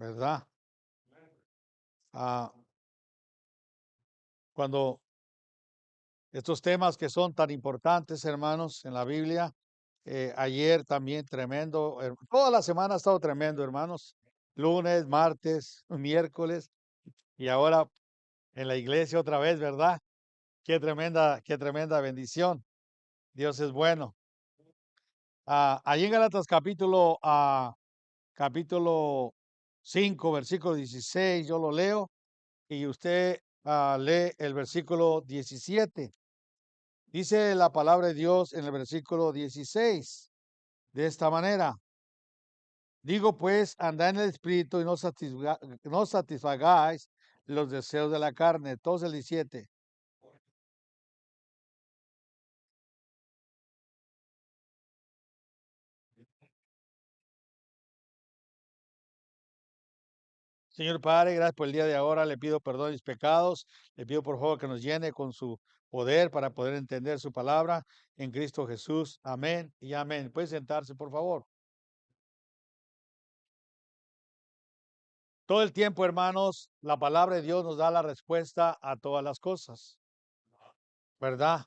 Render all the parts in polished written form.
¿verdad? Ah, cuando estos temas que son tan importantes, hermanos, en la Biblia, ayer también tremendo, toda la semana ha estado tremendo, hermanos. Lunes, martes, miércoles y ahora en la iglesia otra vez, ¿verdad? Qué tremenda bendición. Dios es bueno. Allí en Galatas capítulo 5 versículo 16 yo lo leo y usted lee el versículo 17. Dice la palabra de Dios en el versículo 16 de esta manera. Digo pues, andad en el espíritu y no satisfagáis los deseos de la carne. Entonces el 17. Señor Padre, gracias por el día de ahora. Le pido perdón de mis pecados. Le pido por favor que nos llene con su poder para poder entender su palabra en Cristo Jesús. Amén y amén. Puede sentarse, por favor. Todo el tiempo, hermanos, la palabra de Dios nos da la respuesta a todas las cosas, ¿verdad?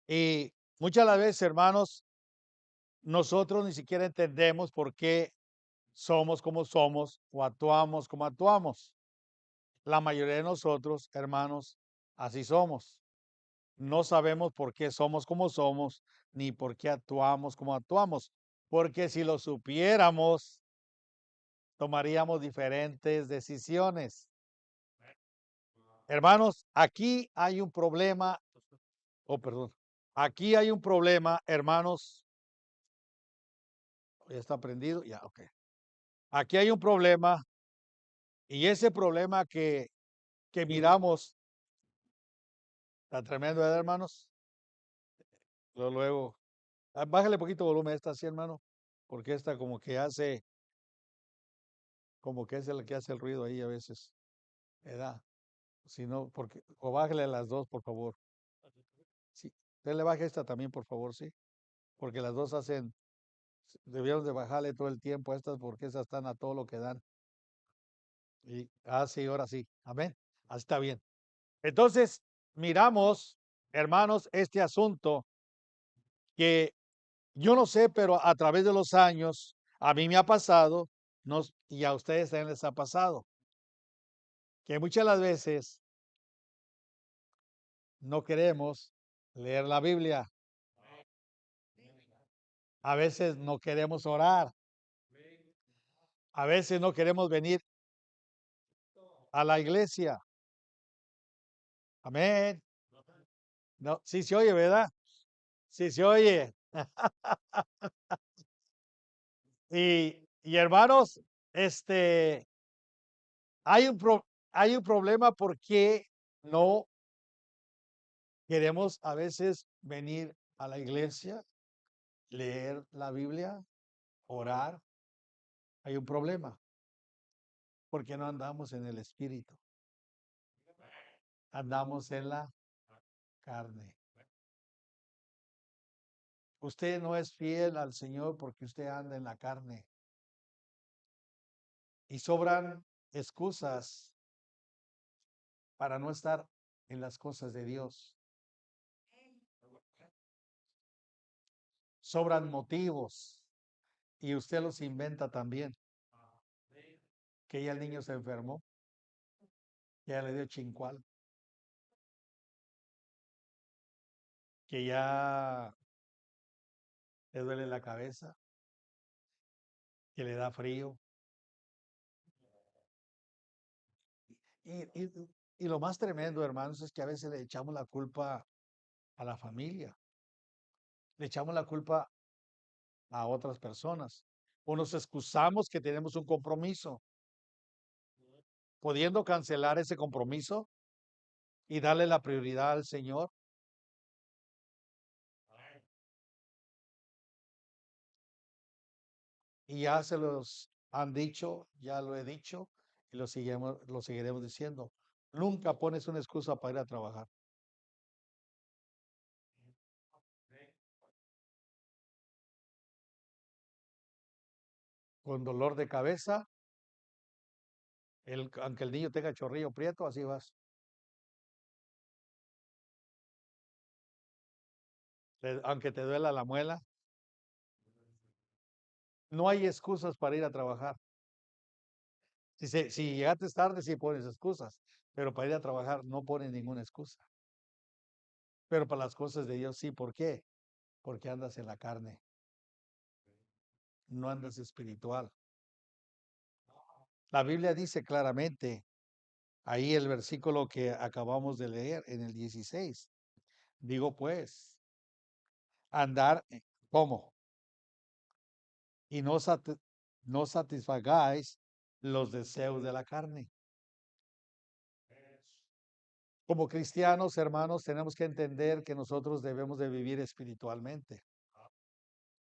Y muchas de las veces, hermanos, nosotros ni siquiera entendemos por qué somos como somos o actuamos como actuamos. La mayoría de nosotros, hermanos, así somos. No sabemos por qué somos como somos, ni por qué actuamos como actuamos, porque si lo supiéramos, tomaríamos diferentes decisiones. Hermanos, aquí hay un problema, oh, perdón, aquí hay un problema, hermanos, ya está prendido, ya, ok. Aquí hay un problema y ese problema que miramos, está tremendo, ¿verdad, hermanos? Luego, bájale poquito volumen a esta, sí, hermano, porque esta como que hace, como que es el que hace el ruido ahí a veces, ¿verdad? Si no, porque, o bájale las dos, por favor. Sí, usted le baje esta también, por favor, sí, porque las dos hacen, debieron de bajarle todo el tiempo a estas porque esas están a todo lo que dan. Y, sí, ahora sí, amén. Así está bien. Entonces, miramos, hermanos, este asunto que yo no sé, pero a través de los años, a mí me ha pasado, y a ustedes también les ha pasado, que muchas de las veces no queremos leer la Biblia, a veces no queremos orar, a veces no queremos venir a la iglesia. Amén. No, sí se oye, ¿verdad? Sí se oye. Y hermanos, este, hay hay un problema porque no queremos a veces venir a la iglesia, leer la Biblia, orar. Hay un problema porque no andamos en el espíritu, andamos en la carne. Usted no es fiel al Señor porque usted anda en la carne y sobran excusas para no estar en las cosas de Dios. Sobran motivos y usted los inventa también. Que ya el niño se enfermó, ya le dio chincual, que ya le duele la cabeza, que le da frío. Y, y, y lo más tremendo, hermanos, es que a veces le echamos la culpa a la familia, le echamos la culpa a otras personas, o nos excusamos que tenemos un compromiso, pudiendo cancelar ese compromiso y darle la prioridad al Señor. Y ya se los han dicho, ya lo he dicho y lo seguiremos diciendo. Nunca pones una excusa para ir a trabajar. Con dolor de cabeza, Aunque el niño tenga chorrillo prieto, así vas. Aunque te duela la muela, no hay excusas para ir a trabajar. Si llegaste tarde, sí pones excusas, pero para ir a trabajar no pones ninguna excusa. Pero para las cosas de Dios sí, ¿por qué? Porque andas en la carne, no andas espiritual. La Biblia dice claramente, ahí el versículo que acabamos de leer en el 16, digo pues, andar, ¿cómo? Y no satisfagáis los deseos de la carne. Como cristianos, hermanos, tenemos que entender que nosotros debemos de vivir espiritualmente.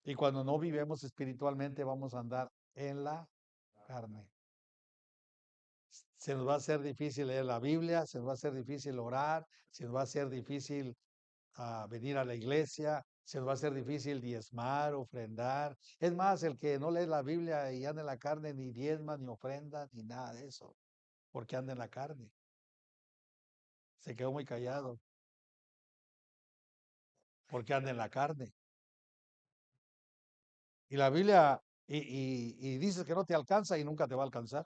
Y cuando no vivemos espiritualmente, vamos a andar en la carne. Se nos va a hacer difícil leer la Biblia, se nos va a hacer difícil orar, se nos va a hacer difícil venir a la iglesia, se nos va a hacer difícil diezmar, ofrendar. Es más, el que no lee la Biblia y anda en la carne, ni diezma, ni ofrenda, ni nada de eso, porque anda en la carne. Se quedó muy callado, porque anda en la carne. Y la Biblia, y dices que no te alcanza y nunca te va a alcanzar,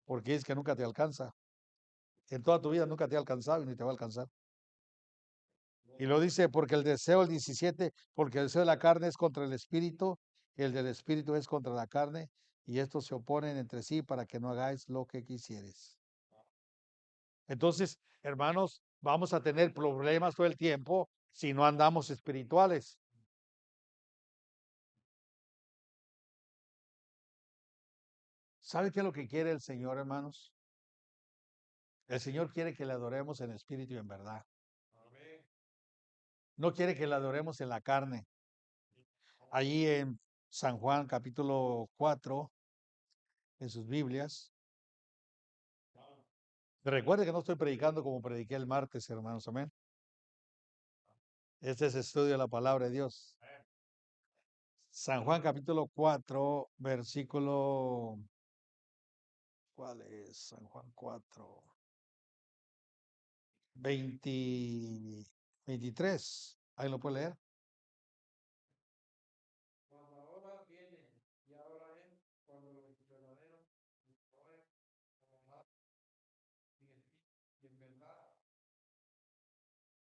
porque es que nunca te alcanza. En toda tu vida nunca te ha alcanzado y ni te va a alcanzar. Y lo dice porque el 17, porque el deseo de la carne es contra el espíritu, el del espíritu es contra la carne, y estos se oponen entre sí para que no hagáis lo que quisieres. Entonces, hermanos, vamos a tener problemas todo el tiempo si no andamos espirituales. ¿Sabe qué es lo que quiere el Señor, hermanos? El Señor quiere que le adoremos en espíritu y en verdad. No quiere que le adoremos en la carne. Allí en San Juan capítulo 4, en sus Biblias. Recuerde que no estoy predicando como prediqué el martes, hermanos, amén. Este es estudio de la palabra de Dios. San Juan capítulo 4, versículo, ¿cuál es? San Juan 4, 20, 23. Ahí lo puede leer.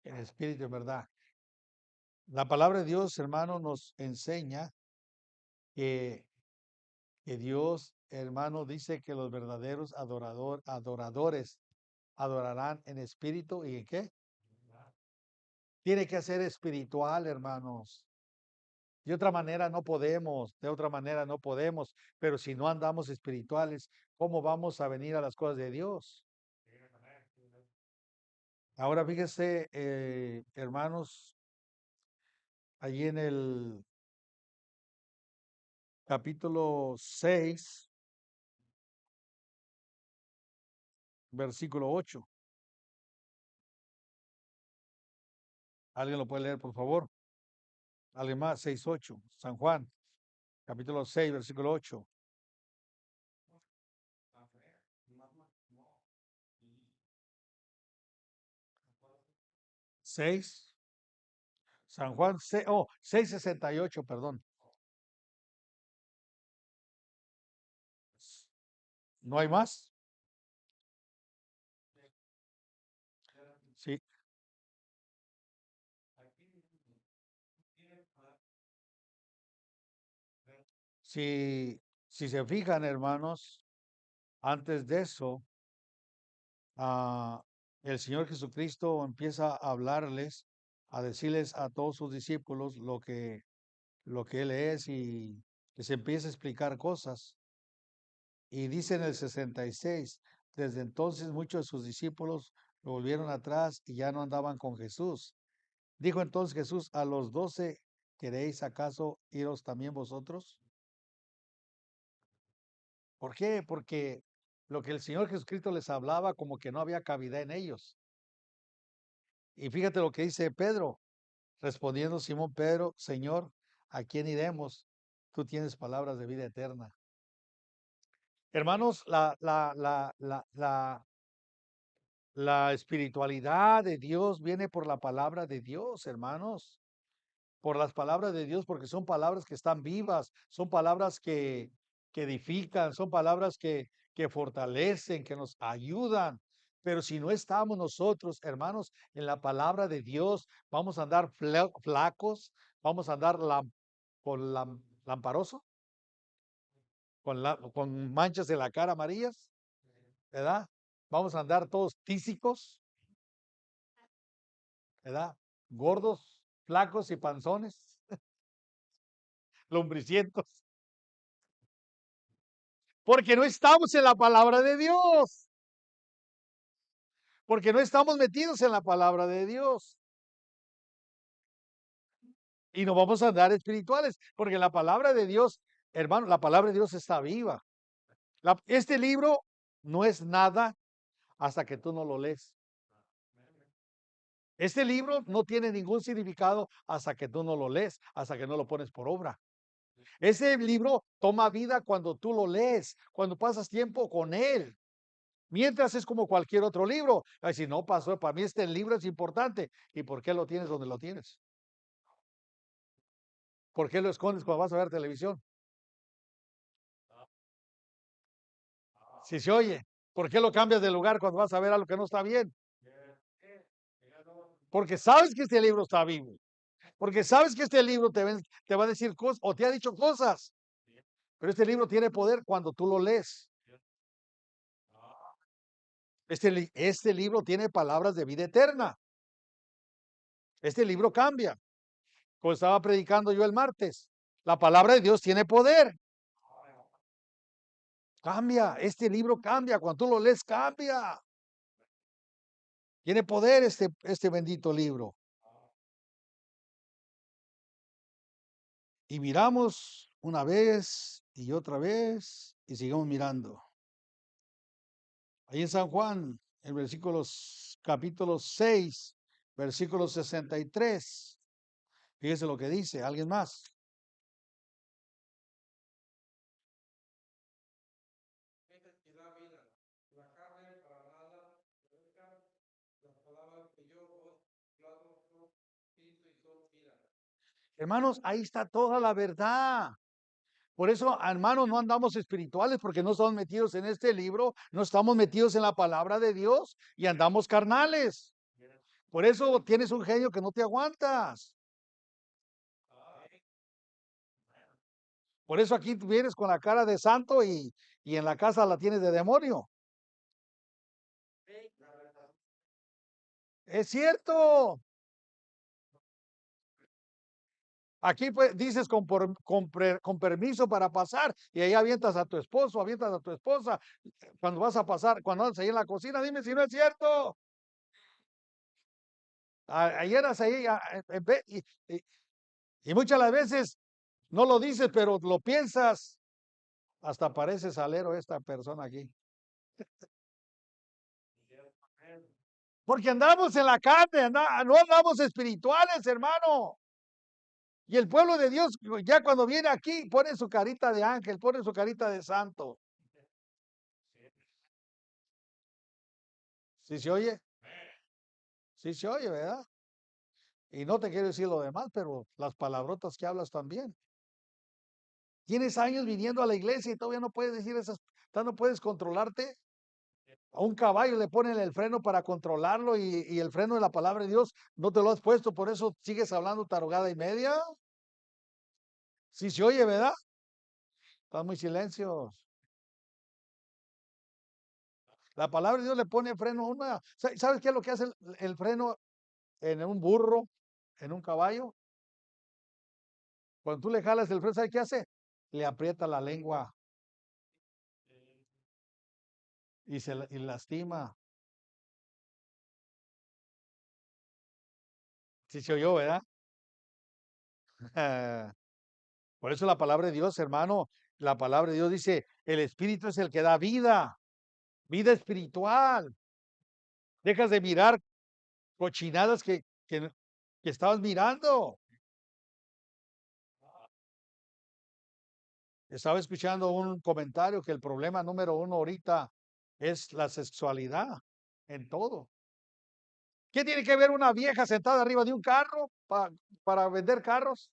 En espíritu, en verdad. La palabra de Dios, hermano, nos enseña que, que Dios, hermano, dice que los verdaderos adoradores adorarán en espíritu y en qué. Tiene que ser espiritual, hermanos. De otra manera no podemos, de otra manera no podemos, pero si no andamos espirituales, ¿cómo vamos a venir a las cosas de Dios? Ahora fíjese, hermanos, allí en el capítulo 6, versículo 8. ¿Alguien lo puede leer, por favor? Alguien más, 6:8. San Juan, capítulo 6, versículo 8. 6, San Juan, 6:68, perdón. ¿No hay más? Sí. Si se fijan, hermanos, antes de eso, el Señor Jesucristo empieza a hablarles, a decirles a todos sus discípulos lo que Él es y les empieza a explicar cosas. Y dice en el 66, desde entonces muchos de sus discípulos lo volvieron atrás y ya no andaban con Jesús. Dijo entonces Jesús a los 12, ¿queréis acaso iros también vosotros? ¿Por qué? Porque lo que el Señor Jesucristo les hablaba como que no había cabida en ellos. Y fíjate lo que dice Pedro, respondiendo Simón Pedro, Señor, ¿a quién iremos? Tú tienes palabras de vida eterna. Hermanos, la espiritualidad de Dios viene por la palabra de Dios, hermanos. Por las palabras de Dios, porque son palabras que están vivas, son palabras que edifican, son palabras que fortalecen, que nos ayudan. Pero si no estamos nosotros, hermanos, en la palabra de Dios, vamos a andar flacos, vamos a andar lamparoso, con manchas en la cara amarillas, ¿verdad? Vamos a andar todos tísicos, ¿verdad? Gordos, flacos y panzones, lombricientos. Porque no estamos en la palabra de Dios. Porque no estamos metidos en la palabra de Dios. Y no vamos a andar espirituales. Porque la palabra de Dios, hermano, la palabra de Dios está viva. Este libro no es nada hasta que tú no lo lees. Este libro no tiene ningún significado hasta que tú no lo lees, hasta que no lo pones por obra. Ese libro toma vida cuando tú lo lees, cuando pasas tiempo con él. Mientras es como cualquier otro libro. Ay, si no pasó, para mí este libro es importante. ¿Y por qué lo tienes donde lo tienes? ¿Por qué lo escondes cuando vas a ver televisión? Si se oye. ¿Por qué lo cambias de lugar cuando vas a ver algo que no está bien? Porque sabes que este libro está vivo. Porque sabes que este libro te va a decir cosas o te ha dicho cosas. Pero este libro tiene poder cuando tú lo lees. Este libro tiene palabras de vida eterna. Este libro cambia. Como estaba predicando yo el martes. La palabra de Dios tiene poder. Cambia. Este libro cambia. Cuando tú lo lees, cambia. Tiene poder este bendito libro. Y miramos una vez y otra vez y sigamos mirando. Ahí en San Juan, en versículos, capítulo 6, versículo 63. Fíjese lo que dice. ¿Alguien más? Hermanos, ahí está toda la verdad. Por eso, hermanos, no andamos espirituales porque no estamos metidos en este libro, no estamos metidos en la palabra de Dios y andamos carnales. Por eso tienes un genio que no te aguantas. Por eso aquí tú vienes con la cara de santo y en la casa la tienes de demonio. Es cierto. Aquí pues dices con permiso para pasar y ahí avientas a tu esposo, avientas a tu esposa. Cuando vas a pasar, cuando andas ahí en la cocina, dime si no es cierto. Ayer ahí y muchas las veces no lo dices, pero lo piensas. Hasta parece salero esta persona aquí. Porque andamos en la carne, no andamos espirituales, hermano. Y el pueblo de Dios, ya cuando viene aquí, pone su carita de ángel, pone su carita de santo. ¿Sí se oye? Sí se oye, ¿verdad? Y no te quiero decir lo demás, pero las palabrotas que hablas también. Tienes años viniendo a la iglesia y todavía no puedes decir esas, no puedes controlarte. A un caballo le ponen el freno para controlarlo y el freno de la palabra de Dios no te lo has puesto, por eso sigues hablando tarugada y media. Sí se oye, ¿verdad? Están muy silencios. La palabra de Dios le pone freno a una. ¿Sabes qué es lo que hace el freno en un burro, en un caballo? Cuando tú le jalas el freno, ¿sabes qué hace? Le aprieta la lengua y lastima. Sí se oyó, ¿verdad? Por eso la palabra de Dios, hermano, la palabra de Dios dice, el Espíritu es el que da vida, vida espiritual. Dejas de mirar cochinadas que estabas mirando. Estaba escuchando un comentario que el problema número uno ahorita es la sexualidad en todo. ¿Qué tiene que ver una vieja sentada arriba de un carro para vender carros?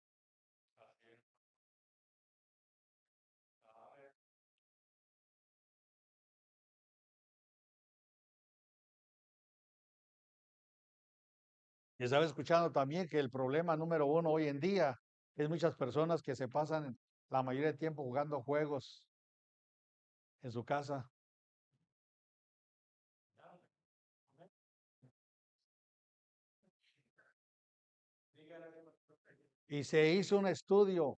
Y estaba escuchando también que el problema número uno hoy en día es muchas personas que se pasan la mayoría del tiempo jugando juegos en su casa. Y se hizo un estudio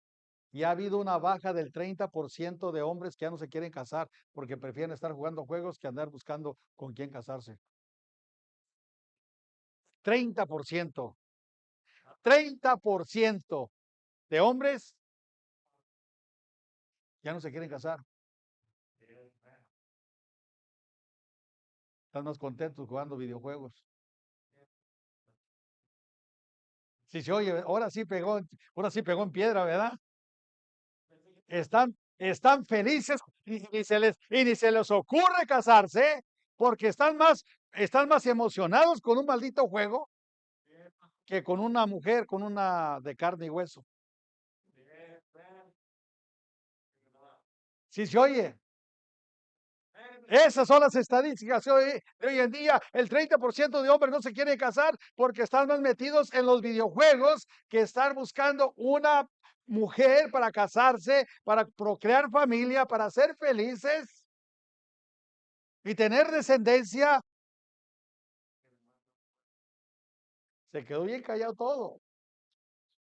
y ha habido una baja del 30% de hombres que ya no se quieren casar porque prefieren estar jugando juegos que andar buscando con quién casarse. 30%. 30% de hombres ya no se quieren casar. Están más contentos jugando videojuegos. Sí, se oye, ahora sí pegó en piedra, ¿verdad? Están felices y ni se les ocurre casarse porque están más emocionados con un maldito juego que con una mujer, con una de carne y hueso. Sí, se oye. Esas son las estadísticas de hoy en día. El 30% de hombres no se quieren casar porque están más metidos en los videojuegos que estar buscando una mujer para casarse, para procrear familia, para ser felices y tener descendencia. Se quedó bien callado todo.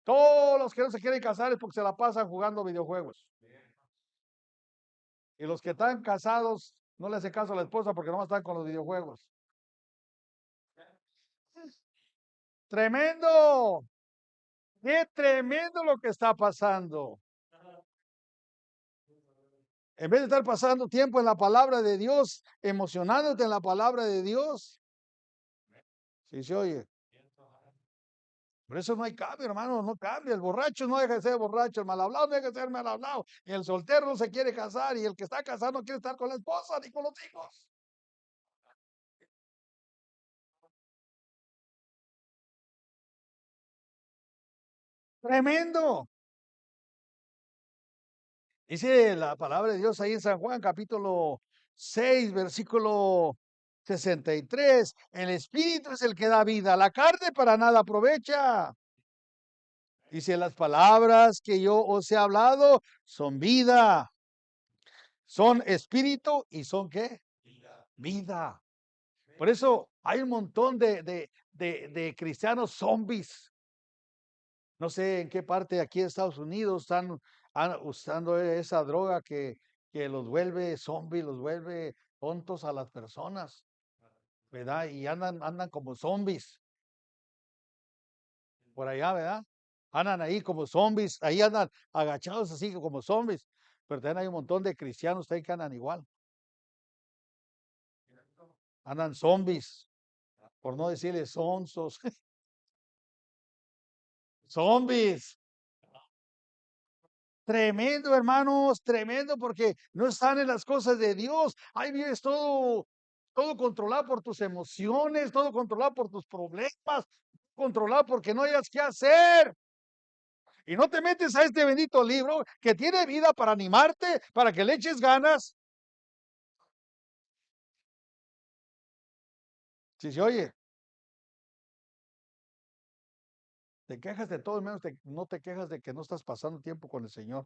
Todos los que no se quieren casar es porque se la pasan jugando videojuegos. Y los que están casados no le hacen caso a la esposa porque no están con los videojuegos. Tremendo. Qué tremendo lo que está pasando. En vez de estar pasando tiempo en la palabra de Dios, emocionándote en la palabra de Dios. Sí se oye. Por eso no hay cambio, hermano, no cambia. El borracho no deja de ser borracho, el mal hablado no deja de ser mal hablado. Y el soltero no se quiere casar y el que está casado no quiere estar con la esposa ni con los hijos. Tremendo. Dice la palabra de Dios ahí en San Juan, capítulo 6, versículo 63. El espíritu es el que da vida, la carne para nada aprovecha. Dice, las palabras que yo os he hablado son vida, son espíritu y son ¿qué? Vida. Por eso hay un montón de cristianos zombies. No sé en qué parte de aquí de Estados Unidos están usando esa droga que los vuelve zombies, los vuelve tontos a las personas, ¿verdad? Y andan como zombies por allá, ¿verdad? Andan ahí como zombies, ahí andan agachados así como zombies, pero también hay un montón de cristianos ahí que andan igual, andan zombies, por no decirles sonsos, zombies. Tremendo, hermanos, tremendo, porque no están en las cosas de Dios. Ahí vives todo controlado por tus emociones, todo controlado por tus problemas, controlado porque no hayas qué hacer. Y no te metes a este bendito libro que tiene vida para animarte, para que le eches ganas. Si se oye, te quejas de todo, menos no te quejas de que no estás pasando tiempo con el Señor.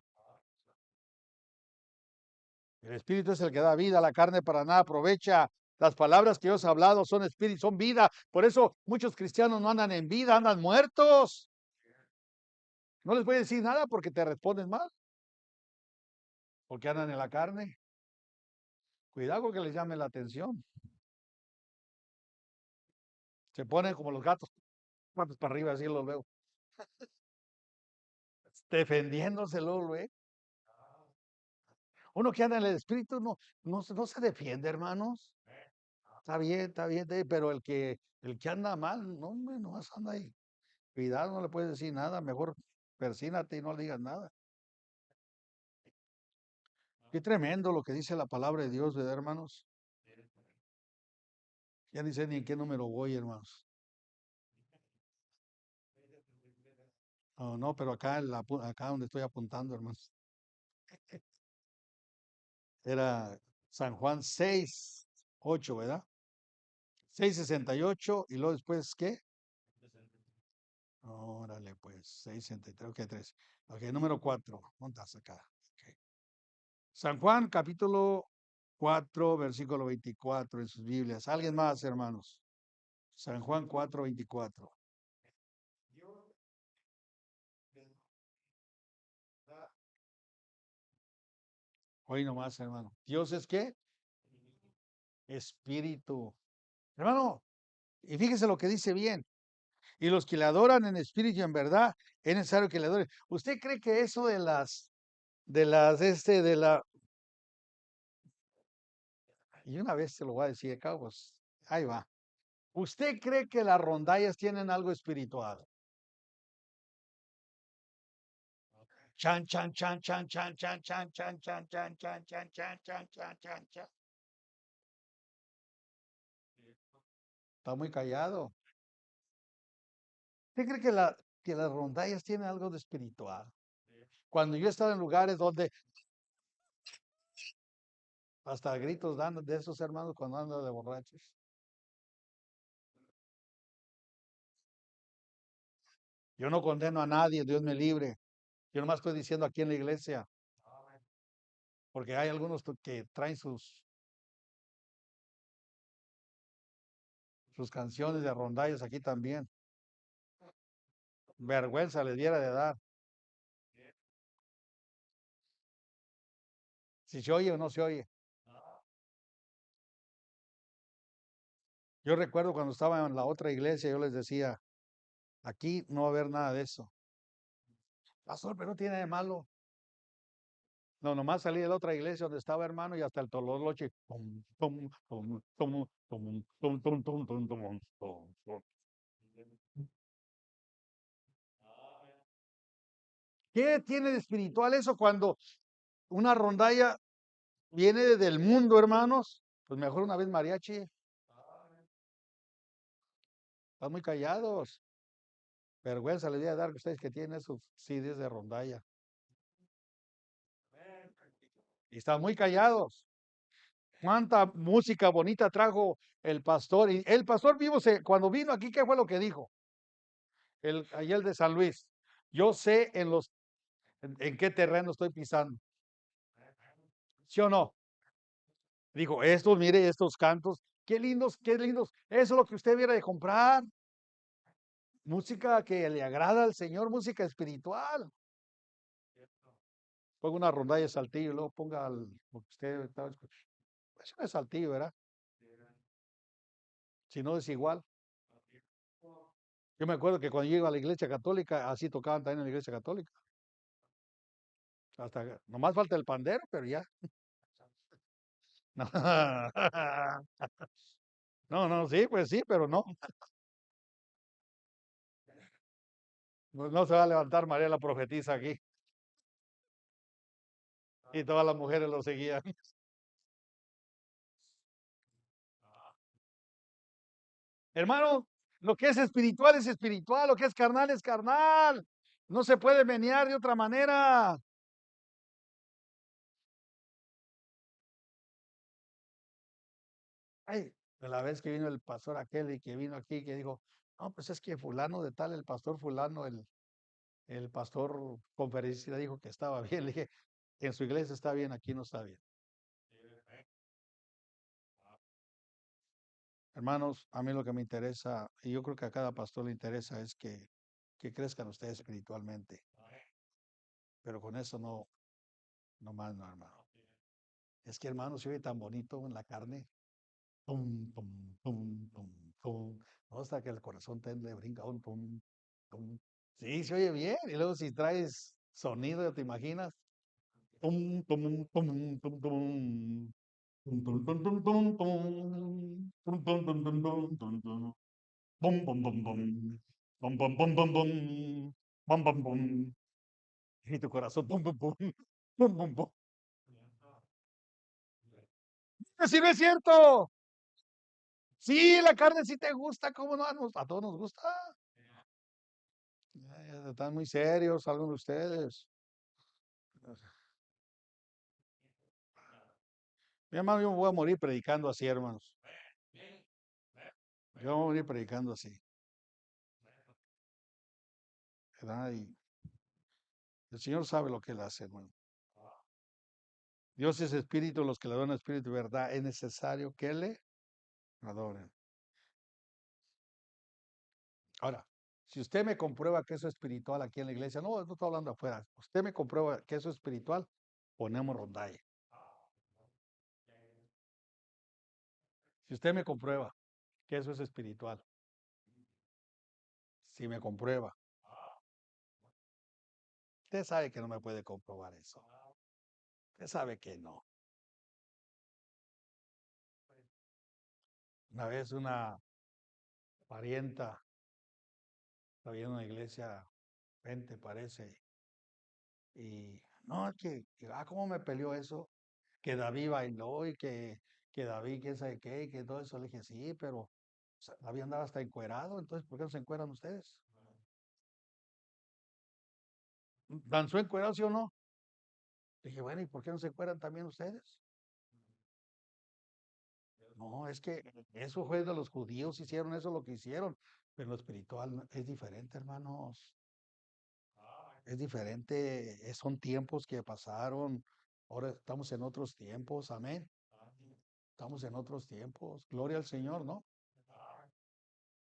El Espíritu es el que da vida, la carne para nada aprovecha. Las palabras que Dios ha hablado son espíritu, son vida. Por eso muchos cristianos no andan en vida, andan muertos. No les voy a decir nada porque te responden mal, porque andan en la carne. Cuidado con que les llame la atención. Se ponen como los gatos, patas para arriba, así los veo. Defendiéndose luego. Uno que anda en el espíritu no se defiende, hermanos. Está bien, pero el que anda mal, no, hombre, nomás anda ahí. Cuidado, no le puedes decir nada, mejor persínate y no le digas nada. Qué tremendo lo que dice la palabra de Dios, ¿verdad, hermanos? Ya ni sé ni en qué número voy, hermanos. No, no, pero acá, acá donde estoy apuntando, hermanos, era San Juan 6:8, ¿verdad? 6:68 y luego después, ¿qué? Órale, pues, 6:63, ok, 3. Ok, número 4. ¿Dónde estás acá? Ok. San Juan, capítulo 4, versículo 24 en sus Biblias. ¿Alguien más, hermanos? San Juan 4:24. Hoy nomás, hermano. ¿Dios es qué? Espíritu. Hermano, y fíjese lo que dice bien. Y los que le adoran en espíritu y en verdad, es necesario que le adoren. ¿Usted cree que eso y una vez se lo voy a decir acá, pues, ahí va. ¿Usted cree que las rondallas tienen algo espiritual? Chan, chan, chan, chan, chan, chan, chan, chan, chan, chan, chan, chan, chan, chan, chan, chan, chan. Está muy callado. ¿Usted cree que las rondallas tienen algo de espiritual? Cuando yo he estado en lugares donde hasta gritos dan de esos hermanos cuando andan de borrachos. Yo no condeno a nadie, Dios me libre. Yo nomás estoy diciendo aquí en la iglesia, porque hay algunos que traen sus canciones de rondallas aquí también. Vergüenza les diera de dar. Si se oye o no se oye. Yo recuerdo cuando estaba en la otra iglesia, yo les decía, aquí no va a haber nada de eso. Pastor, pero no tiene de malo. No, nomás salí de la otra iglesia donde estaba hermano y hasta el tololoche. Tum, tum, tum, tum, tum, tum, tum, tum, tum, tum, tum, tum. ¿Qué tiene de espiritual eso cuando una rondalla viene del mundo, hermanos? Pues mejor una vez mariachi. Están muy callados. Vergüenza les voy a dar que ustedes que tienen esos CDs de rondalla. Y están muy callados. Cuánta música bonita trajo el pastor. Y el pastor vivo, cuando vino aquí, ¿qué fue lo que dijo? Ayer de San Luis. Yo sé en qué terreno estoy pisando. ¿Sí o no? Dijo, estos, mire, estos cantos, qué lindos, qué lindos. Eso es lo que usted viera de comprar. Música que le agrada al Señor, música espiritual. Ponga una rondalla de saltillo y luego ponga lo que usted estaba escuchando. Eso no es saltillo, ¿verdad? Si no es igual. Yo me acuerdo que cuando yo iba a la iglesia católica, así tocaban también en la iglesia católica. Hasta, nomás falta el pandero, pero ya. No, no, sí, pues sí, pero no. Pues no se va a levantar María la profetisa aquí. Y todas las mujeres lo seguían. Hermano, lo que es espiritual, lo que es carnal es carnal. No se puede menear de otra manera. Ay, de la vez que vino el pastor aquel y que vino aquí, que dijo, no, pues es que fulano de tal, el pastor fulano, el pastor conferencista dijo que estaba bien. Le dije, en su iglesia está bien, aquí no está bien. Hermanos, a mí lo que me interesa, y yo creo que a cada pastor le interesa, es que crezcan ustedes espiritualmente. Pero con eso no, no más, no, hermano. Es que, hermano, se oye tan bonito en la carne. Tum, tum, tum, tum, tum. No, hasta que el corazón te le brinca un tum, tum. Sí, se oye bien. Y luego si traes sonido, ¿te imaginas? Tum, tum, tum, tum, tum. Tum, tum, tum, tum, tum, tum. Tum, tum, tum, tum, tum, tum, tum. Bum, bum, bum, bum. Bum, bum, bum, bum, bum. Bum, bum, bum. Y tu corazón, bum, bum, bum. Bum, bum, bum. Pero si no es cierto. Sí, la carne sí te gusta, ¿cómo no? A todos nos gusta. Ya están muy serios, algunos de ustedes. Mi hermano, yo me voy a morir predicando así, hermanos. Yo me voy a morir predicando así, ¿verdad? Y el Señor sabe lo que Él hace, hermano. Dios es espíritu, los que le dan espíritu de verdad, es necesario que le adoren. Ahora, si usted me comprueba que eso es espiritual aquí en la iglesia, no estoy hablando afuera, usted me comprueba que eso es espiritual, ponemos rondalla. Si usted me comprueba que eso es espiritual, si me comprueba, usted sabe que no me puede comprobar eso. Usted sabe que no. Una vez una parienta estaba en una iglesia, 20 parece, y no, ¿cómo me peleó eso? Que David bailó y que David, quién sabe qué, y que todo eso. Le dije, sí, pero o sea, David andaba hasta encuerado, entonces, ¿por qué no se encueran ustedes? ¿Danzó encuerado, sí o no? Le dije, bueno, ¿y por qué no se encueran también ustedes? No, es que eso fue de los judíos, hicieron eso lo que hicieron, pero lo espiritual es diferente, hermanos. Es diferente, son tiempos que pasaron, ahora estamos en otros tiempos, amén. Estamos en otros tiempos, gloria al Señor, ¿no?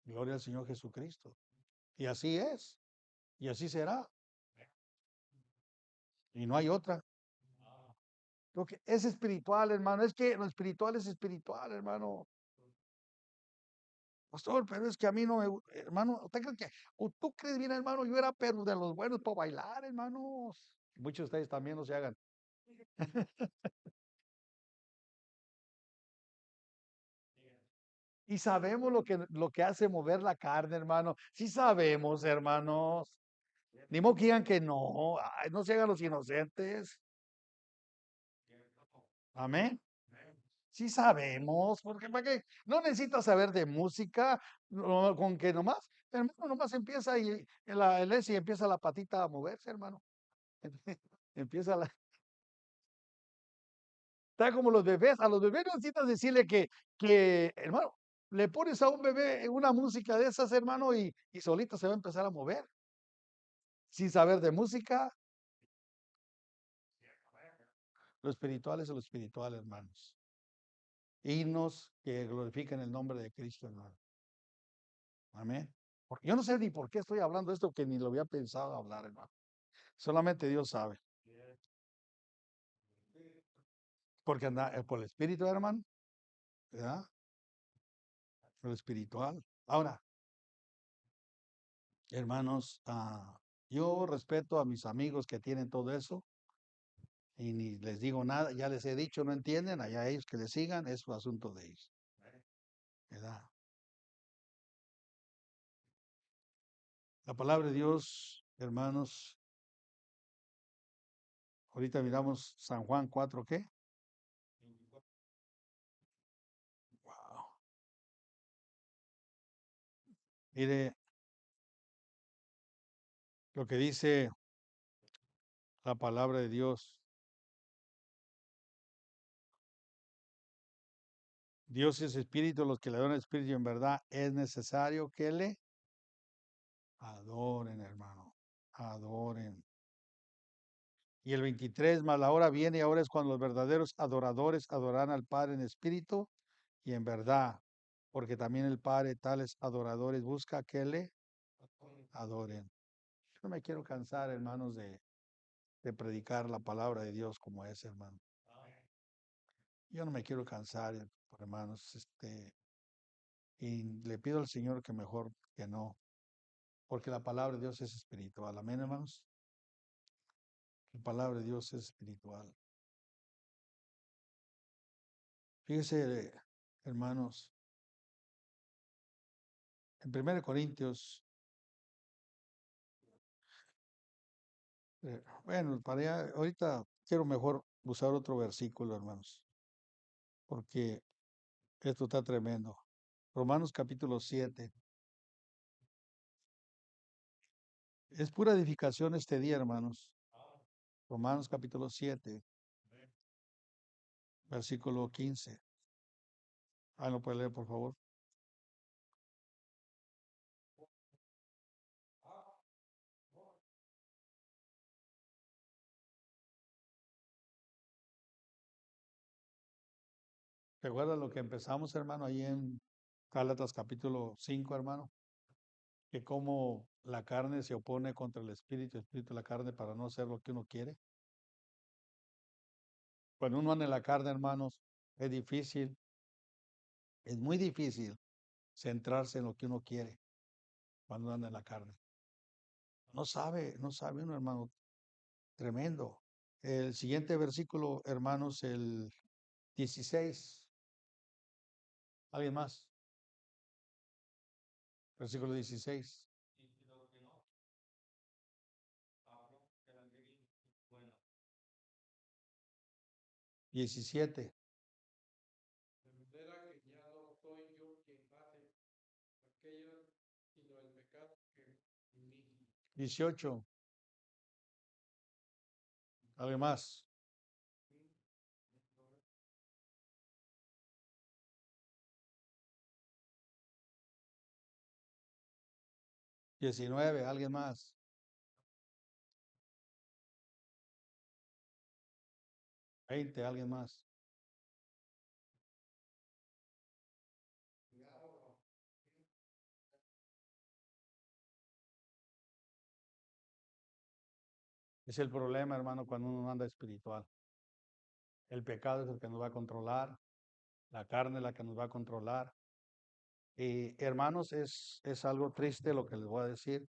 Gloria al Señor Jesucristo. Y así es, y así será, y no hay otra. Lo que es espiritual, hermano, es que lo espiritual es espiritual, hermano. Pastor, pero es que a mí no me gusta, hermano, ¿usted cree que, o tú crees bien, hermano, yo era pero de los buenos para bailar, hermanos? Muchos de ustedes también no se hagan. Y sabemos lo que hace mover la carne, hermano. Sí sabemos, hermanos. Ni modo que digan que no. Ay, no se hagan los inocentes. Amén. Sí sabemos, porque ¿para qué? No necesitas saber de música, con que nomás, hermano, nomás empieza y el ese y empieza la patita a moverse, hermano. Empieza está como los bebés, a los bebés no necesitas decirle hermano, le pones a un bebé una música de esas, hermano, y solito se va a empezar a mover, sin saber de música. Lo espiritual es lo espiritual, hermanos. Himnos que glorifiquen el nombre de Cristo, hermano. Amén. Porque yo no sé ni por qué estoy hablando esto que ni lo había pensado hablar, hermano. Solamente Dios sabe. Porque anda por el espíritu, hermano, ¿verdad? Por lo espiritual. Ahora, hermanos, yo respeto a mis amigos que tienen todo eso y ni les digo nada, ya les he dicho, no entienden, allá ellos que les sigan, es su asunto de ellos, ¿verdad? La palabra de Dios, hermanos, ahorita miramos San Juan 4, ¿qué? Wow. Mire lo que dice la palabra de Dios. Dios es espíritu, los que le dan espíritu en verdad es necesario que le adoren, hermano, adoren. Y el 23, más la hora viene y ahora es cuando los verdaderos adoradores adorarán al Padre en espíritu y en verdad, porque también el Padre tales adoradores busca que le adoren. Yo no me quiero cansar, hermanos, de predicar la palabra de Dios como es, hermano. Yo no me quiero cansar, hermanos, y le pido al Señor que mejor que no, porque la palabra de Dios es espiritual. Amén, hermanos. La palabra de Dios es espiritual. Fíjese, hermanos, en 1 Corintios, bueno, ahorita quiero mejor usar otro versículo, hermanos, porque esto está tremendo. Romanos capítulo 7. Es pura edificación este día, hermanos. Romanos capítulo 7, versículo 15. ¿Lo puede leer, por favor? ¿Recuerda lo que empezamos, hermano, ahí en Gálatas capítulo 5, hermano? Que como la carne se opone contra el espíritu la carne para no hacer lo que uno quiere. Cuando uno anda en la carne, hermanos, es difícil, es muy difícil centrarse en lo que uno quiere cuando anda en la carne. No sabe uno, hermano, tremendo. El siguiente versículo, hermanos, el 16. ¿Alguien más? Versículo 16. 17. 18. ¿Alguien más? 19. ¿Alguien más? 20. ¿Alguien más? Es el problema, hermano, cuando uno anda espiritual. El pecado es el que nos va a controlar, la carne es la que nos va a controlar. Y hermanos, es algo triste lo que les voy a decir,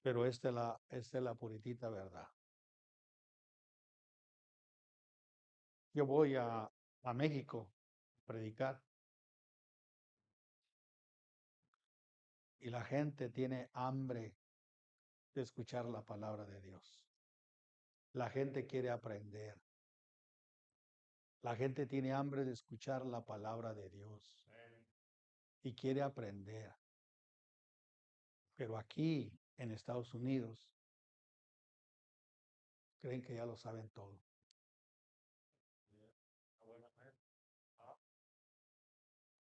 pero esta es la puritita verdad. Yo voy a México a predicar y la gente tiene hambre de escuchar la palabra de Dios. La gente quiere aprender. La gente tiene hambre de escuchar la palabra de Dios y quiere aprender. Pero aquí en Estados Unidos creen que ya lo saben todo.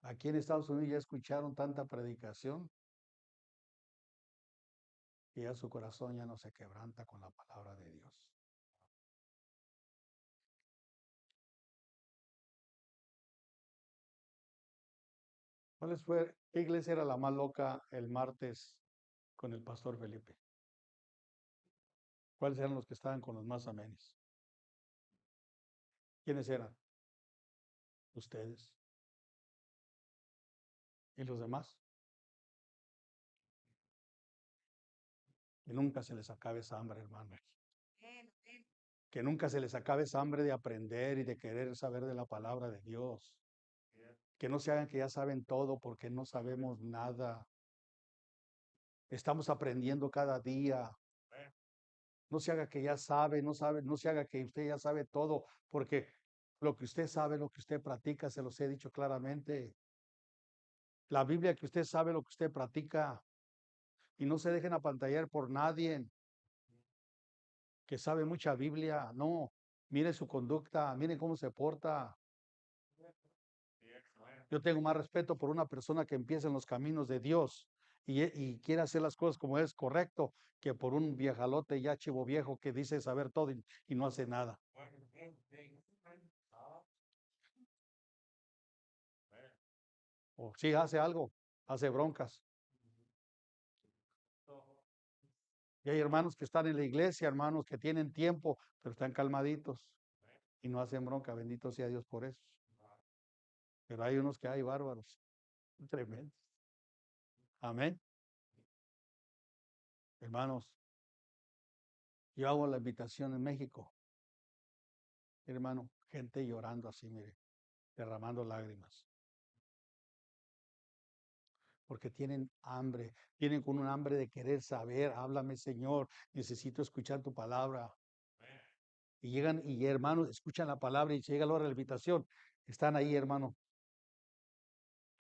Aquí en Estados Unidos ya escucharon tanta predicación que ya su corazón ya no se quebranta con la palabra de Dios. ¿Qué iglesia era la más loca el martes con el pastor Felipe? ¿Cuáles eran los que estaban con los más amenes? ¿Quiénes eran? Ustedes. ¿Y los demás? Que nunca se les acabe esa hambre, hermano. Que nunca se les acabe esa hambre de aprender y de querer saber de la palabra de Dios. Que no se hagan que ya saben todo porque no sabemos nada. Estamos aprendiendo cada día. No se haga que ya sabe, no se haga que usted ya sabe todo, porque lo que usted sabe, lo que usted practica, se los he dicho claramente. La Biblia que usted sabe, lo que usted practica, y no se dejen apantallar por nadie que sabe mucha Biblia. No, mire su conducta, mire cómo se porta. Yo tengo más respeto por una persona que empieza en los caminos de Dios y quiere hacer las cosas como es correcto, que por un viejalote ya chivo viejo que dice saber todo y no hace nada. O sí hace algo, hace broncas. Y hay hermanos que están en la iglesia, hermanos que tienen tiempo, pero están calmaditos y no hacen bronca. Bendito sea Dios por eso. Pero hay unos que hay bárbaros, tremendos. Amén. Hermanos, yo hago la invitación en México, hermano, gente llorando así, mire, derramando lágrimas. Porque tienen hambre, tienen con un hambre de querer saber, háblame Señor, necesito escuchar tu palabra. Y llegan y hermanos, escuchan la palabra y llega la hora de la invitación. Están ahí, hermano.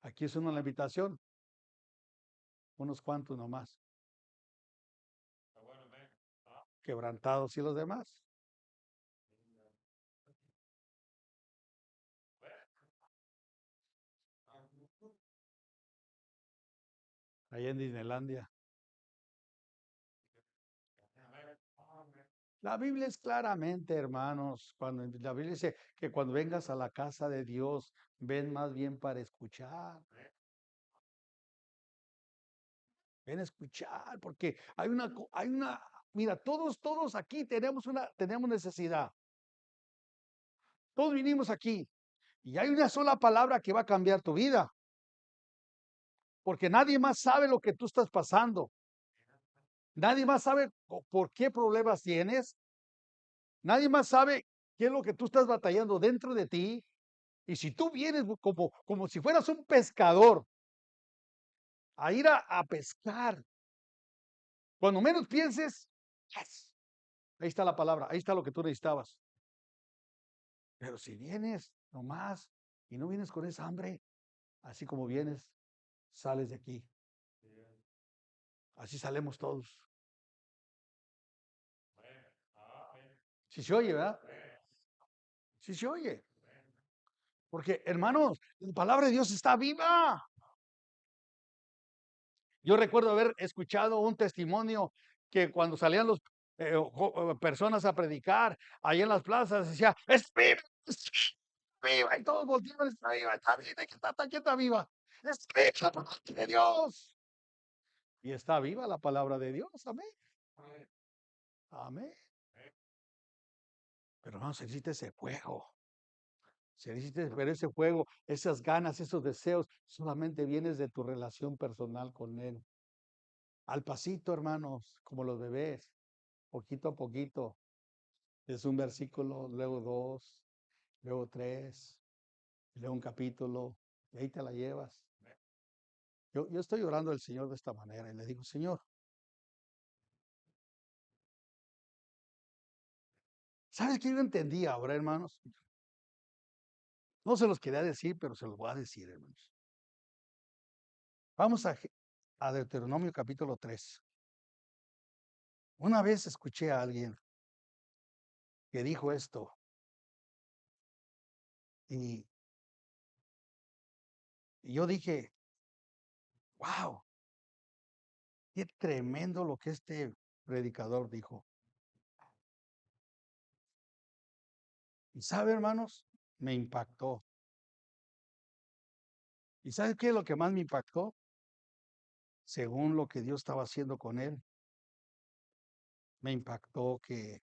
Aquí es una la invitación, unos cuantos nomás. Quebrantados y los demás. Allá en Disneylandia. La Biblia es claramente, hermanos, cuando la Biblia dice que cuando vengas a la casa de Dios, ven más bien para escuchar. Ven a escuchar, porque mira, todos aquí tenemos necesidad. Todos vinimos aquí y hay una sola palabra que va a cambiar tu vida, porque nadie más sabe lo que tú estás pasando. Nadie más sabe por qué problemas tienes. Nadie más sabe qué es lo que tú estás batallando dentro de ti. Y si tú vienes como si fueras un pescador a ir a pescar, cuando menos pienses, yes, ahí está la palabra, ahí está lo que tú necesitabas. Pero si vienes nomás y no vienes con esa hambre, así como vienes, sales de aquí. Así salemos todos. Si se oye, ¿verdad? Si se oye. Porque, hermanos, la palabra de Dios está viva. Yo recuerdo haber escuchado un testimonio que cuando salían los personas a predicar ahí en las plazas, decía, es viva, viva, y todos volteaban, está viva, aquí está viva, es viva la palabra de Dios. Y está viva la palabra de Dios, amén. Amén. Pero no, se necesita ese fuego. Se necesita ver ese fuego, esas ganas, esos deseos, solamente vienes de tu relación personal con Él. Al pasito, hermanos, como los bebés, poquito a poquito. Es un versículo, luego dos, luego tres, luego un capítulo, y ahí te la llevas. Yo estoy orando al Señor de esta manera y le digo, Señor, ¿sabes qué yo entendí ahora, hermanos? No se los quería decir, pero se los voy a decir, hermanos. Vamos a Deuteronomio capítulo 3. Una vez escuché a alguien que dijo esto y, y yo dije, wow, qué tremendo lo que este predicador dijo. Y sabe, hermanos, me impactó. ¿Y sabe qué es lo que más me impactó? Según lo que Dios estaba haciendo con él, me impactó que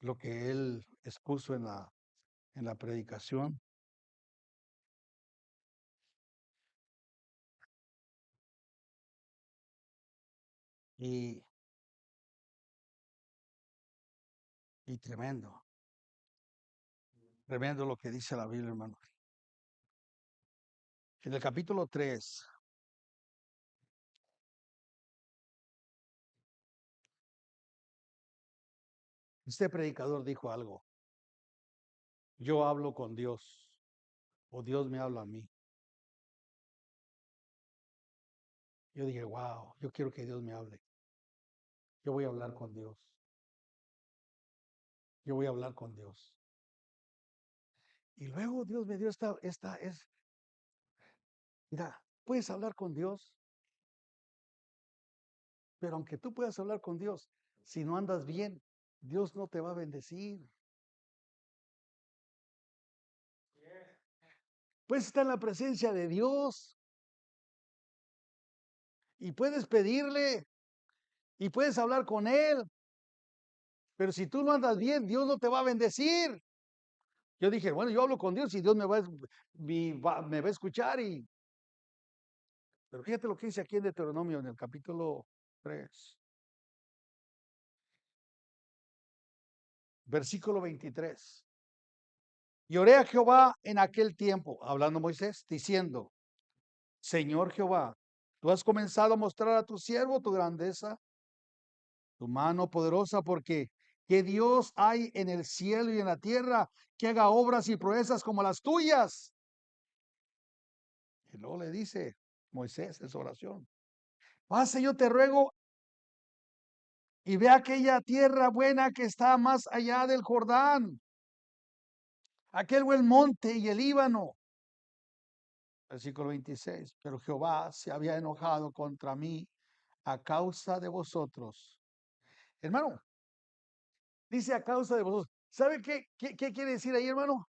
lo que él expuso en la predicación y, y tremendo, tremendo lo que dice la Biblia, hermano. En el capítulo 3, este predicador dijo algo, yo hablo con Dios o Dios me habla a mí. Yo dije, wow, yo quiero que Dios me hable. Yo voy a hablar con Dios. Yo voy a hablar con Dios. Y luego Dios me dio mira, puedes hablar con Dios, pero aunque tú puedas hablar con Dios, si no andas bien, Dios no te va a bendecir. Puedes estar en la presencia de Dios y puedes pedirle y puedes hablar con Él, pero si tú no andas bien, Dios no te va a bendecir. Yo dije, bueno, yo hablo con Dios y Dios me va a escuchar. Pero fíjate lo que dice aquí en Deuteronomio, en el capítulo 3, versículo 23. Y oré a Jehová en aquel tiempo, hablando Moisés, diciendo, Señor Jehová, tú has comenzado a mostrar a tu siervo tu grandeza, tu mano poderosa, porque ¿Qué Dios hay en el cielo y en la tierra que haga obras y proezas como las tuyas? Y luego le dice Moisés en su oración, pase, yo te ruego, y ve aquella tierra buena que está más allá del Jordán, aquel buen monte y el Líbano. Versículo 26. Pero Jehová se había enojado contra mí a causa de vosotros. Hermano, dice a causa de vosotros. ¿Sabe qué quiere decir ahí, hermano?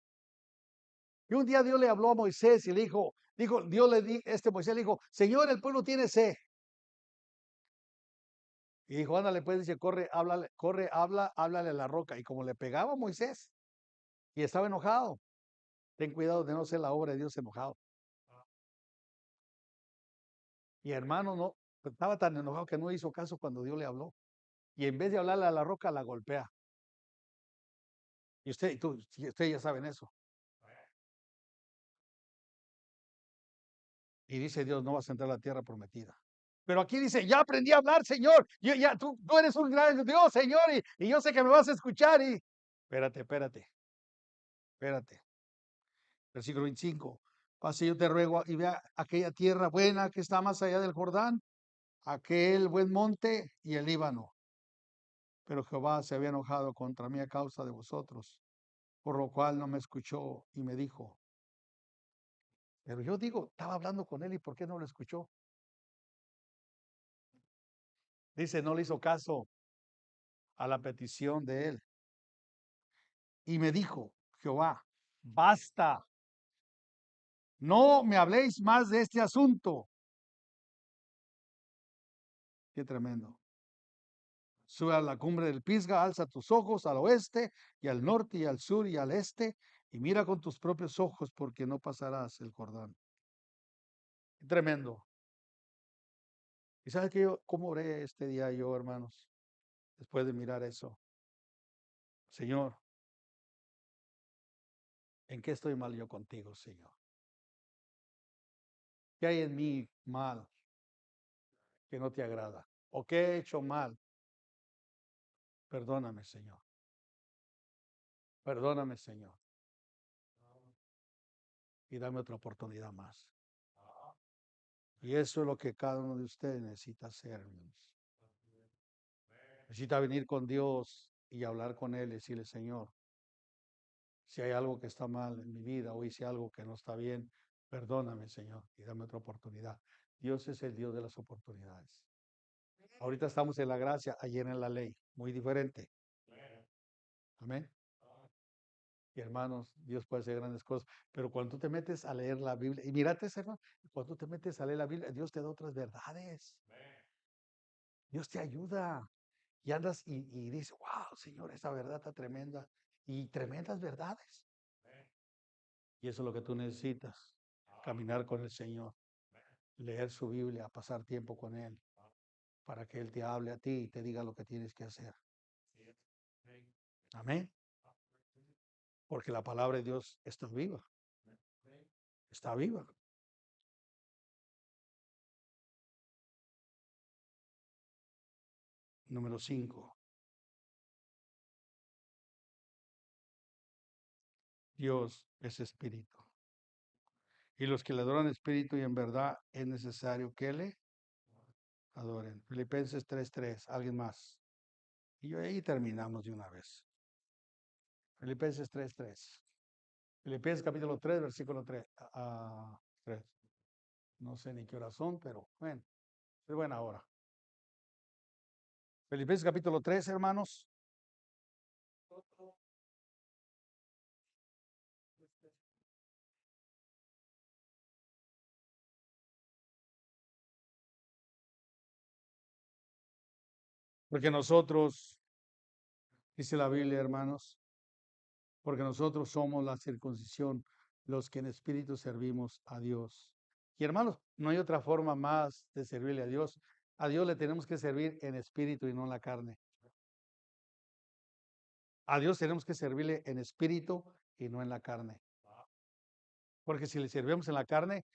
Y un día Dios le habló a Moisés y le dijo, Dios Moisés le dijo, Señor, el pueblo tiene sed. Y dijo, ándale, pues, dice, háblale a la roca. Y como le pegaba a Moisés y estaba enojado, ten cuidado de no ser la obra de Dios enojado. Y hermano, no, estaba tan enojado que no hizo caso cuando Dios le habló. Y en vez de hablarle a la roca, la golpea. Y ustedes ya saben eso. Y dice Dios, no vas a entrar a la tierra prometida. Pero aquí dice, ya aprendí a hablar, Señor. Tú eres un gran Dios, Señor, y yo sé que me vas a escuchar. Espérate. Versículo 25. Pase, yo te ruego, y vea aquella tierra buena que está más allá del Jordán, aquel buen monte y el Líbano. Pero Jehová se había enojado contra mí a causa de vosotros, por lo cual no me escuchó y me dijo. Pero yo digo, estaba hablando con él y ¿por qué no lo escuchó? Dice, no le hizo caso a la petición de él. Y me dijo, Jehová, basta, no me habléis más de este asunto. Qué tremendo. Sube a la cumbre del Pisga, alza tus ojos al oeste y al norte y al sur y al este, y mira con tus propios ojos, porque no pasarás el Jordán. Qué tremendo. ¿Y sabes qué cómo oré este día yo, hermanos? Después de mirar eso. Señor, ¿en qué estoy mal yo contigo, Señor? ¿Qué hay en mí mal que no te agrada? ¿O qué he hecho mal? Perdóname, Señor. Perdóname, Señor. Y dame otra oportunidad más. Y eso es lo que cada uno de ustedes necesita hacer, hermanos. Necesita venir con Dios y hablar con Él y decirle, Señor, si hay algo que está mal en mi vida o hice algo que no está bien, perdóname, Señor, y dame otra oportunidad. Dios es el Dios de las oportunidades. Ahorita estamos en la gracia, ayer en la ley, muy diferente. Amén. Y hermanos, Dios puede hacer grandes cosas, pero cuando tú te metes a leer la Biblia, y mírate, hermano, cuando tú te metes a leer la Biblia, Dios te da otras verdades. Dios te ayuda. Y andas y dices, wow, Señor, esa verdad está tremenda. Y tremendas verdades. Y eso es lo que tú necesitas. Caminar con el Señor. Leer su Biblia, pasar tiempo con Él. Para que Él te hable a ti y te diga lo que tienes que hacer. Amén. Porque la palabra de Dios está viva. Está viva. Número 5. Dios es espíritu. Y los que le adoran espíritu y en verdad es necesario que le adoren. Filipenses 3:3. ¿Alguien más? Y ahí terminamos de una vez. Filipenses 3:3. Filipenses capítulo 3, versículo 3. 3. No sé ni qué hora son, pero bueno, es buena hora. Filipenses capítulo 3, hermanos. Porque nosotros, dice la Biblia, hermanos, porque nosotros somos la circuncisión, los que en espíritu servimos a Dios. Y hermanos, no hay otra forma más de servirle a Dios. A Dios le tenemos que servir en espíritu y no en la carne. A Dios tenemos que servirle en espíritu y no en la carne. Porque si le servimos en la carne,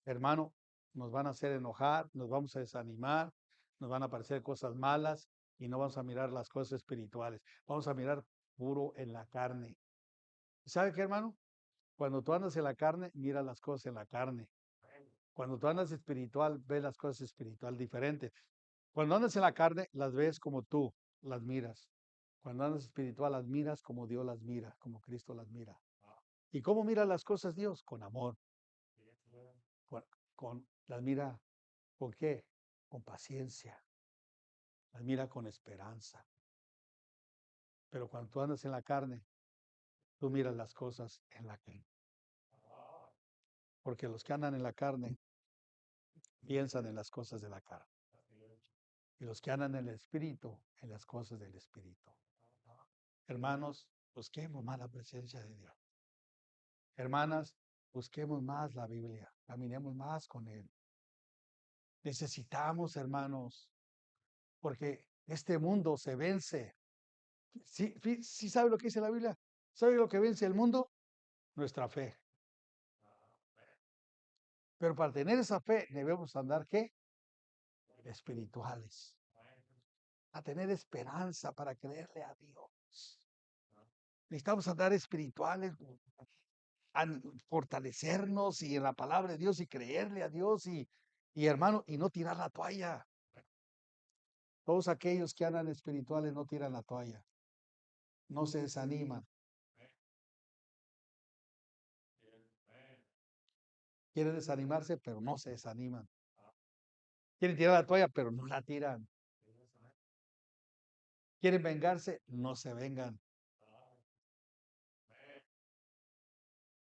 hermano, nos van a hacer enojar, nos vamos a desanimar, nos van a aparecer cosas malas y no vamos a mirar las cosas espirituales. Vamos a mirar puro en la carne. ¿Sabe qué, hermano? Cuando tú andas en la carne, mira las cosas en la carne. Cuando tú andas espiritual, ves las cosas espiritual diferentes. Cuando andas en la carne, las ves como tú las miras. Cuando andas espiritual, las miras como Dios las mira, como Cristo las mira. ¿Y cómo mira las cosas Dios? Con amor. Con, las mira, ¿con qué? Con paciencia. Las mira con esperanza. Pero cuando tú andas en la carne, tú miras las cosas en la carne. Porque los que andan en la carne piensan en las cosas de la carne. Y los que andan en el espíritu, en las cosas del espíritu. Hermanos, busquemos más la presencia de Dios. Hermanas, busquemos más la Biblia, caminemos más con Él. Necesitamos, hermanos, porque este mundo se vence. ¿Sí sabe lo que dice la Biblia? ¿Sabe lo que vence el mundo? Nuestra fe. Pero para tener esa fe debemos andar, ¿qué? Espirituales. A tener esperanza para creerle a Dios. Necesitamos andar espirituales, a fortalecernos y en la palabra de Dios y creerle a Dios y hermano, y no tirar la toalla. Todos aquellos que andan espirituales no tiran la toalla, no se desaniman. Quieren desanimarse, pero no se desaniman. Quieren tirar la toalla, pero no la tiran. Quieren vengarse, no se vengan.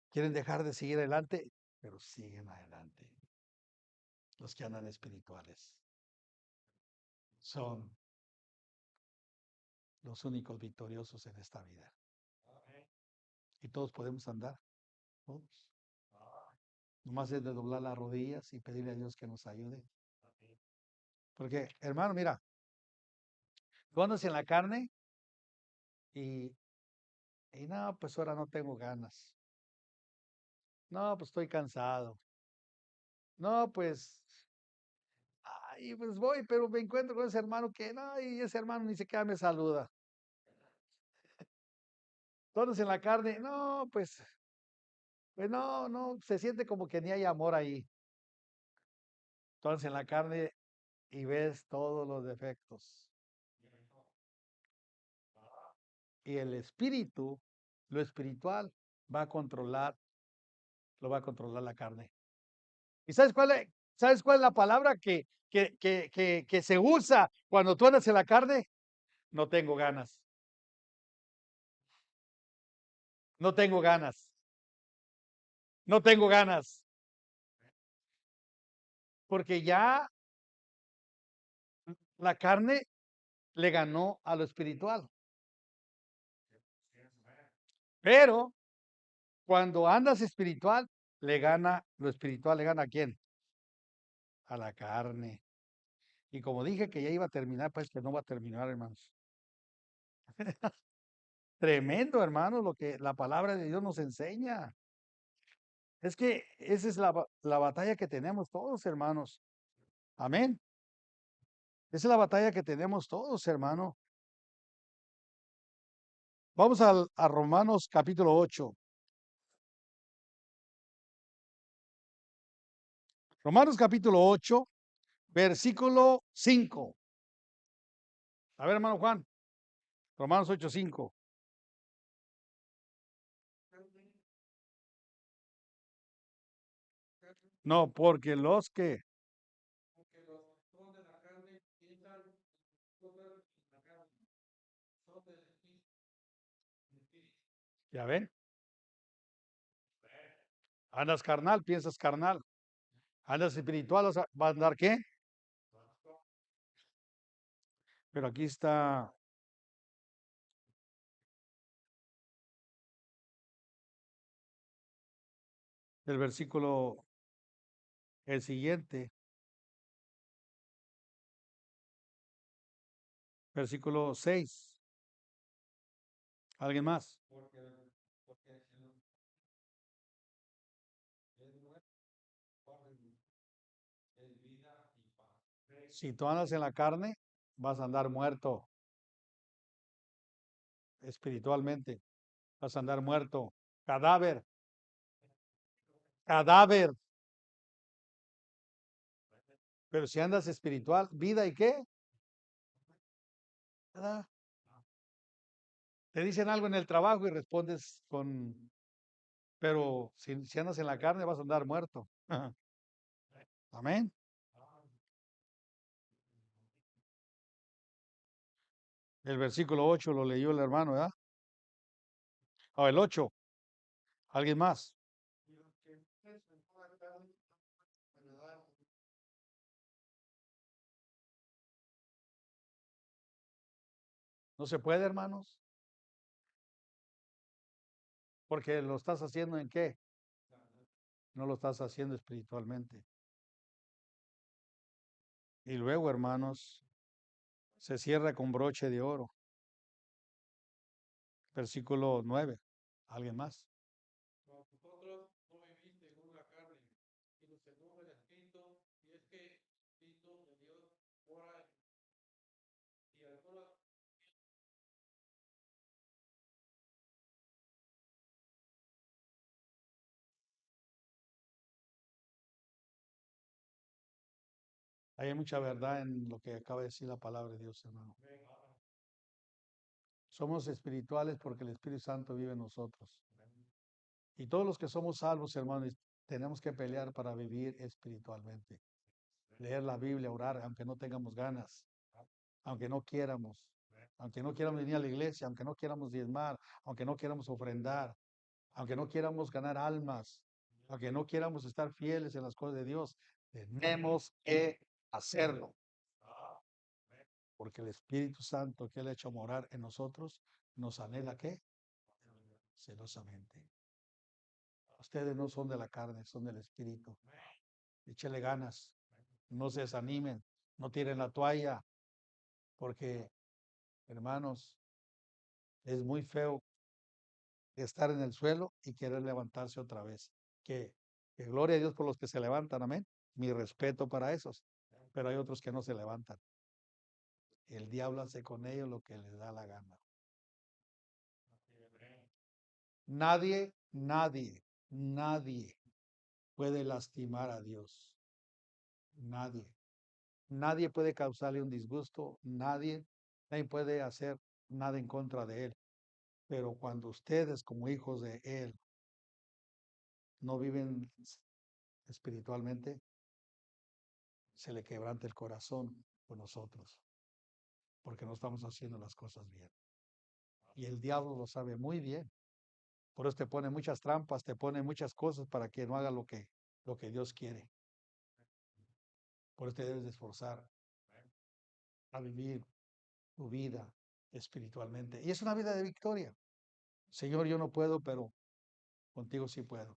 Quieren dejar de seguir adelante, pero siguen adelante. Los que andan espirituales son los únicos victoriosos en esta vida. Y todos podemos andar, todos. Nomás es de doblar las rodillas y pedirle a Dios que nos ayude. Porque, hermano, mira, tú andas en la carne y, no, pues ahora no tengo ganas. No, pues estoy cansado. No, pues, ay, pues voy, pero me encuentro con ese hermano que, no, y ese hermano ni siquiera me saluda. Tú andas en la carne, no, pues no, no, se siente como que ni hay amor ahí. Entonces en la carne y ves todos los defectos. Y el espíritu, lo espiritual, va a controlar, lo va a controlar la carne. ¿Y sabes cuál es la palabra que se usa cuando tú andas en la carne? No tengo ganas. No tengo ganas. No tengo ganas. Porque ya la carne le ganó a lo espiritual. Pero cuando andas espiritual, lo espiritual le gana a quién? A la carne. Y como dije que ya iba a terminar, pues que no va a terminar, hermanos. Tremendo, hermanos, lo que la palabra de Dios nos enseña. Es que esa es la batalla que tenemos todos, hermanos. Amén. Esa es la batalla que tenemos todos, hermano. Vamos a Romanos capítulo 8. Romanos capítulo 8, versículo 5. A ver, hermano Juan. Romanos 8, 5. No, porque los que... Ya ven, andas carnal, piensas carnal. Andas espiritual, ¿va a andar qué? Pero aquí está el versículo, el siguiente, versículo 6. ¿Alguien más? Si tú andas en la carne, vas a andar muerto espiritualmente, vas a andar muerto, cadáver, cadáver. Pero si andas espiritual, vida y qué, ¿verdad? Te dicen algo en el trabajo y respondes con, pero si andas en la carne vas a andar muerto. Amén. El versículo 8 lo leyó el hermano, ¿verdad? O el 8, alguien más. No se puede, hermanos, porque lo estás haciendo en qué? No lo estás haciendo espiritualmente. Y luego, hermanos, se cierra con broche de oro. Versículo 9. ¿Alguien más? Vosotros no vivís según la carne, sino según el Espíritu, y es que el Espíritu de Dios mora en y algunos Hay mucha verdad en lo que acaba de decir la palabra de Dios, hermano. Somos espirituales porque el Espíritu Santo vive en nosotros. Y todos los que somos salvos, hermanos, tenemos que pelear para vivir espiritualmente. Leer la Biblia, orar, aunque no tengamos ganas, aunque no quieramos venir a la iglesia, aunque no quieramos diezmar, aunque no quieramos ofrendar, aunque no quieramos ganar almas, aunque no quieramos estar fieles en las cosas de Dios, tenemos que hacerlo. Porque el Espíritu Santo que Él ha hecho morar en nosotros nos anhela ¿qué? Celosamente. Ustedes no son de la carne, son del Espíritu. Échele ganas, no se desanimen, no tiren la toalla, porque, hermanos, es muy feo estar en el suelo y querer levantarse otra vez. Que gloria a Dios por los que se levantan, amén. Mi respeto para esos, pero hay otros que no se levantan. El diablo hace con ellos lo que les da la gana. Nadie puede lastimar a Dios. Nadie. Nadie puede causarle un disgusto. Nadie puede hacer nada en contra de Él. Pero cuando ustedes, como hijos de Él, no viven espiritualmente, se le quebranta el corazón con nosotros, porque no estamos haciendo las cosas bien. Y el diablo lo sabe muy bien. Por eso te pone muchas trampas, te pone muchas cosas para que no haga lo que Dios quiere. Por eso te debes de esforzar a vivir tu vida espiritualmente. Y es una vida de victoria. Señor, yo no puedo, pero contigo sí puedo.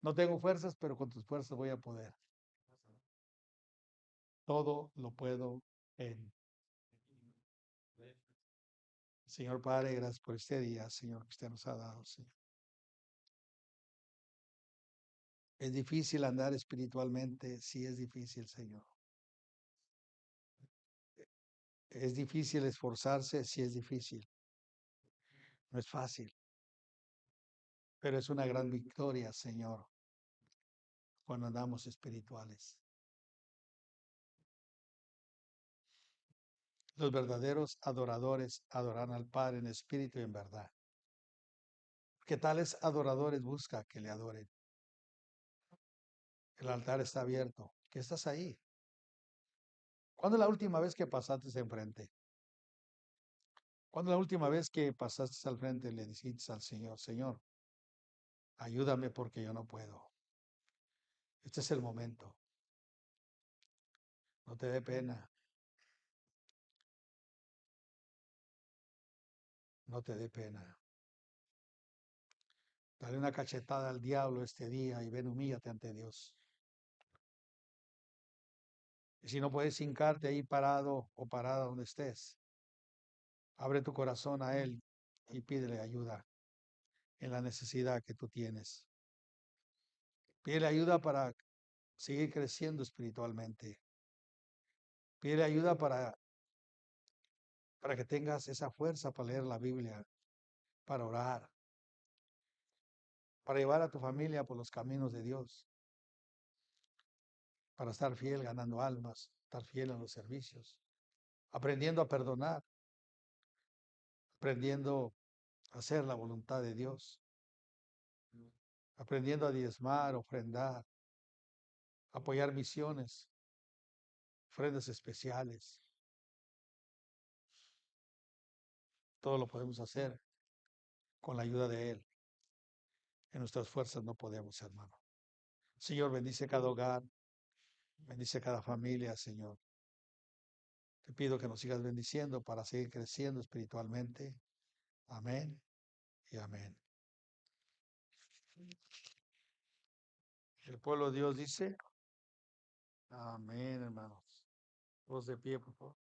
No tengo fuerzas, pero con tus fuerzas voy a poder. Todo lo puedo en Señor Padre, gracias por este día, Señor, que usted nos ha dado, Señor. Es difícil andar espiritualmente, sí es difícil, Señor. Es difícil esforzarse, sí es difícil. No es fácil, pero es una gran victoria, Señor, cuando andamos espirituales. Los verdaderos adoradores adoran al Padre en espíritu y en verdad. ¿Qué tales adoradores busca que le adoren? El altar está abierto. ¿Qué estás ahí? ¿Cuándo es la última vez que pasaste enfrente? ¿Cuándo es la última vez que pasaste al frente y le dijiste al Señor, Señor, ayúdame porque yo no puedo? Este es el momento. No te dé pena. No te dé pena. Dale una cachetada al diablo este día y ven, humíllate ante Dios. Y si no puedes hincarte ahí parado o parada donde estés, abre tu corazón a Él y pídele ayuda en la necesidad que tú tienes. Pídele ayuda para seguir creciendo espiritualmente. Pídele ayuda para para que tengas esa fuerza para leer la Biblia, para orar, para llevar a tu familia por los caminos de Dios, para estar fiel ganando almas, estar fiel en los servicios, aprendiendo a perdonar, aprendiendo a hacer la voluntad de Dios, aprendiendo a diezmar, ofrendar, apoyar misiones, ofrendas especiales. Todo lo podemos hacer con la ayuda de Él. En nuestras fuerzas no podemos, hermano. Señor, bendice cada hogar, bendice cada familia, Señor. Te pido que nos sigas bendiciendo para seguir creciendo espiritualmente. Amén y amén. El pueblo de Dios dice, amén, hermanos. Voz de pie, por favor.